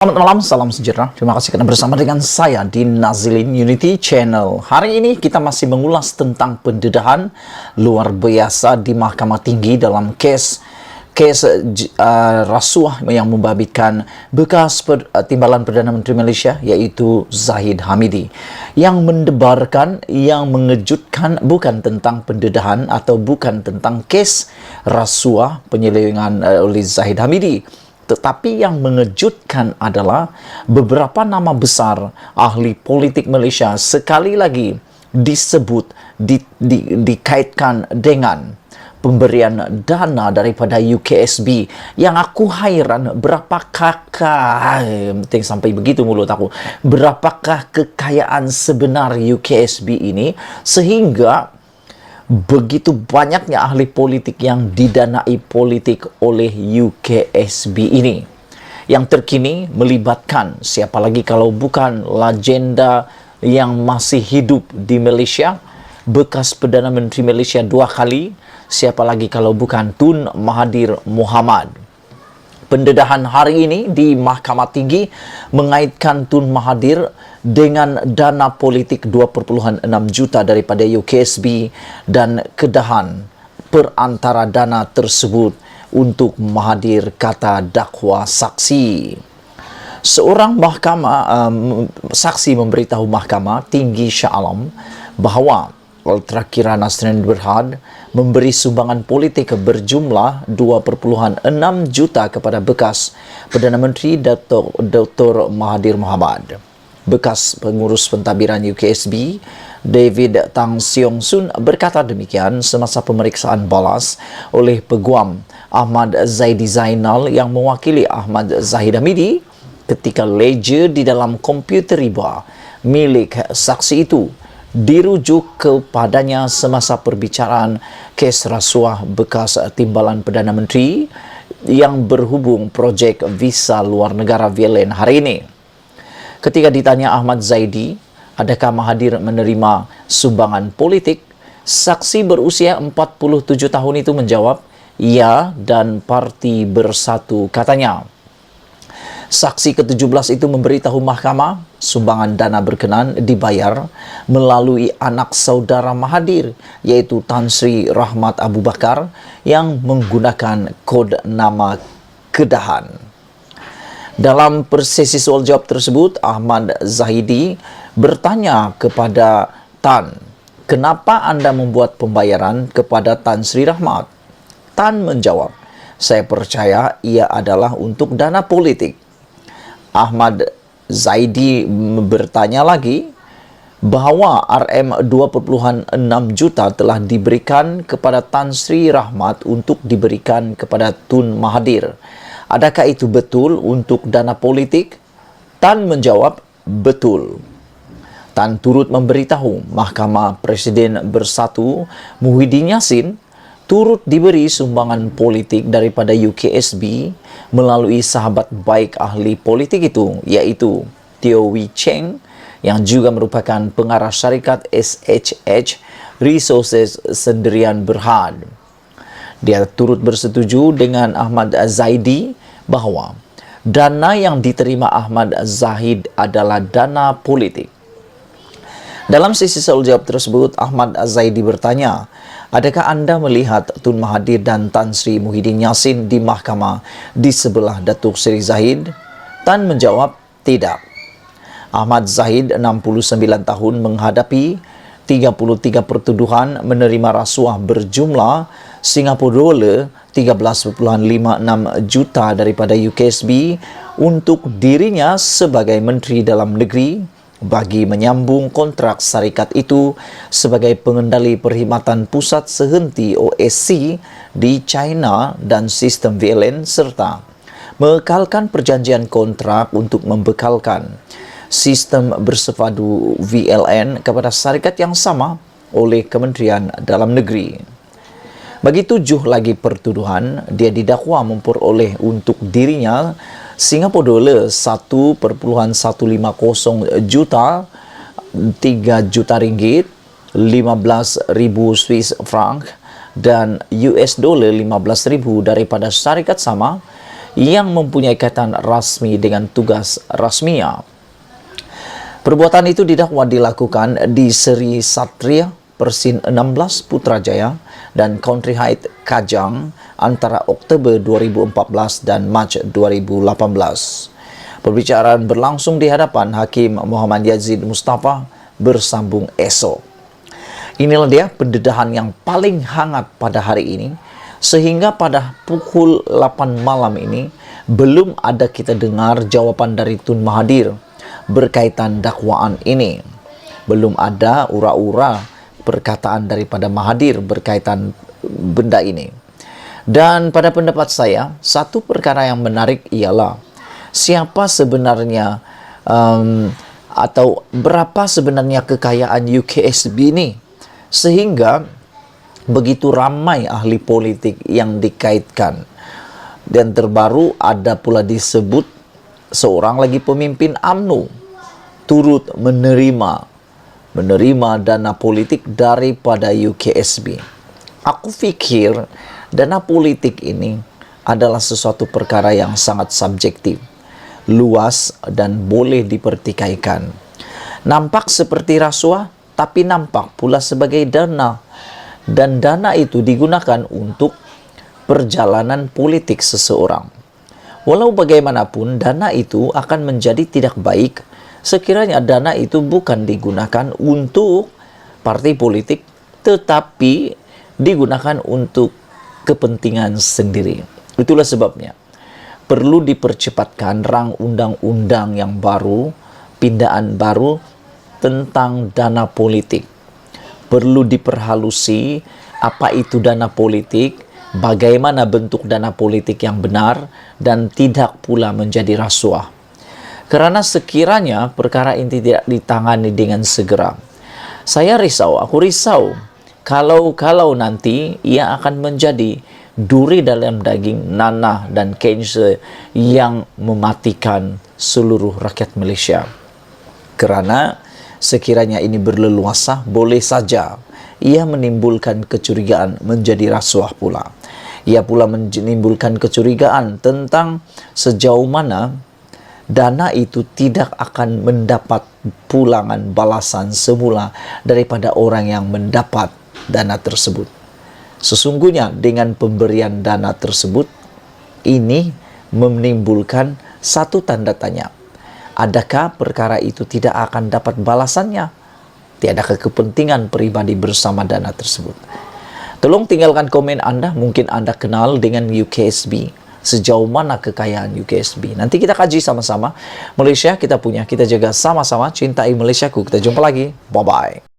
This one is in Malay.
Selamat malam, salam sejahtera. Terima kasih karena bersama dengan saya di Nazilin Unity Channel. Hari ini kita masih mengulas tentang pendedahan luar biasa di Mahkamah Tinggi dalam kes rasuah yang membabitkan bekas Timbalan Perdana Menteri Malaysia, yaitu Zahid Hamidi, yang mendebarkan, yang mengejutkan bukan tentang pendedahan atau bukan tentang kes rasuah penyelewengan oleh Zahid Hamidi. Tetapi yang mengejutkan adalah beberapa nama besar ahli politik Malaysia sekali lagi disebut, dikaitkan dengan pemberian dana daripada UKSB, yang aku hairan berapakah sampai begitu mulut aku, berapakah kekayaan sebenar UKSB ini sehingga begitu banyaknya ahli politik yang didanai politik oleh UKSB ini. Yang terkini melibatkan siapa lagi kalau bukan legenda yang masih hidup di Malaysia, bekas Perdana Menteri Malaysia 2 kali, siapa lagi kalau bukan Tun Mahathir Mohamad. Pendedahan hari ini di Mahkamah Tinggi mengaitkan Tun Mahathir dengan dana politik 2,6 juta daripada UKSB dan kedahan perantara dana tersebut untuk Mahathir kata dakwa saksi. Seorang saksi memberitahu Mahkamah Tinggi Shah Alam bahawa Ultra Kirana Nasrin Berhad memberi sumbangan politik berjumlah 2,6 juta kepada bekas Perdana Menteri Dr. Mahathir Mohamad. Bekas pengurus pentadbiran UKSB David Tang Siong Sun berkata demikian semasa pemeriksaan balas oleh Peguam Ahmad Zaidi Zainal yang mewakili Ahmad Zahid Hamidi ketika ledger di dalam komputer riba milik saksi itu dirujuk kepadanya semasa perbicaraan kes rasuah bekas Timbalan Perdana Menteri yang berhubung projek visa luar negara VLN hari ini. Ketika ditanya Ahmad Zaidi, adakah Mahathir menerima sumbangan politik, saksi berusia 47 tahun itu menjawab, ya, dan parti bersatu, katanya. Saksi ke-17 itu memberitahu mahkamah sumbangan dana berkenan dibayar melalui anak saudara Mahathir, yaitu Tan Sri Rahmat Abu Bakar, yang menggunakan kod nama kedahan. Dalam persesi soal jawab tersebut, Ahmad Zahidi bertanya kepada Tan, kenapa anda membuat pembayaran kepada Tan Sri Rahmat? Tan menjawab, saya percaya ia adalah untuk dana politik. Ahmad Zaidi bertanya lagi bahawa RM 2,6 juta telah diberikan kepada Tan Sri Rahmat untuk diberikan kepada Tun Mahathir. Adakah itu betul untuk dana politik? Tan menjawab, betul. Tan turut memberitahu Mahkamah Presiden Bersatu Muhyiddin Yassin turut diberi sumbangan politik daripada UKSB melalui sahabat baik ahli politik itu, iaitu Teo Wee Cheng, yang juga merupakan pengarah syarikat SHH Resources Sendirian Berhad. Dia turut bersetuju dengan Ahmad Zaidi bahawa dana yang diterima Ahmad Zahid adalah dana politik. Dalam sesi soal jawab tersebut, Ahmad Zaidi bertanya, adakah anda melihat Tun Mahathir dan Tan Sri Muhyiddin Yassin di mahkamah di sebelah Datuk Seri Zahid? Tan menjawab, tidak. Ahmad Zahid, 69 tahun, menghadapi 33 pertuduhan menerima rasuah berjumlah Singapura dolar 13,56 juta daripada UKSB untuk dirinya sebagai Menteri Dalam Negeri bagi menyambung kontrak syarikat itu sebagai pengendali perkhidmatan pusat sehenti OSC di China dan sistem VLN, serta mengekalkan perjanjian kontrak untuk membekalkan sistem bersepadu VLN kepada syarikat yang sama oleh Kementerian Dalam Negeri. Bagi 7 lagi pertuduhan, dia didakwa memperoleh untuk dirinya Singapura dolar 1,150 juta, 3 juta ringgit, 15,000 Swiss franc dan US dollar 15,000 daripada syarikat sama yang mempunyai kaitan rasmi dengan tugas rasmia. Perbuatan itu didakwa dilakukan di Seri Satria, Persin 16 Putrajaya, dan Country Heights, Kajang antara Oktober 2014 dan Mac 2018. Perbicaraan berlangsung di hadapan Hakim Muhammad Yazid Mustafa bersambung esok. Inilah dia pendedahan yang paling hangat pada hari ini, sehingga pada pukul 8 malam ini belum ada kita dengar jawaban dari Tun Mahathir berkaitan dakwaan ini. Belum ada ura-ura perkataan daripada Mahathir berkaitan benda ini. Dan pada pendapat saya, satu perkara yang menarik ialah siapa sebenarnya atau berapa sebenarnya kekayaan UKSB ini, sehingga begitu ramai ahli politik yang dikaitkan. Dan terbaru ada pula disebut seorang lagi pemimpin UMNO turut menerima dana politik daripada UKSB. Aku fikir dana politik ini adalah sesuatu perkara yang sangat subjektif, luas, dan boleh dipertikaikan. Nampak seperti rasuah, tapi nampak pula sebagai dana. Dan dana itu digunakan untuk perjalanan politik seseorang. Walau bagaimanapun, dana itu akan menjadi tidak baik sekiranya dana itu bukan digunakan untuk partai politik, tetapi digunakan untuk kepentingan sendiri. Itulah sebabnya perlu dipercepatkan rang undang-undang yang baru, pindaan baru tentang dana politik. Perlu diperhalusi apa itu dana politik, bagaimana bentuk dana politik yang benar, dan tidak pula menjadi rasuah. Karena sekiranya perkara ini tidak ditangani dengan segera, aku risau kalau nanti ia akan menjadi duri dalam daging nanah dan kanser yang mematikan seluruh rakyat Malaysia. Kerana sekiranya ini berleluasa, boleh saja ia menimbulkan kecurigaan menjadi rasuah pula. Ia pula menimbulkan kecurigaan tentang sejauh mana dana itu tidak akan mendapat pulangan balasan semula daripada orang yang mendapat dana tersebut. Sesungguhnya dengan pemberian dana tersebut, ini menimbulkan satu tanda tanya. Adakah perkara itu tidak akan dapat balasannya? Tiadakah kepentingan pribadi bersama dana tersebut? Tolong tinggalkan komen Anda. Mungkin Anda kenal dengan UKSB. Sejauh mana kekayaan UKSB? Nanti kita kaji sama-sama. Malaysia kita punya, kita jaga sama-sama. Cintai Malaysiaku. Kita jumpa lagi. Bye-bye.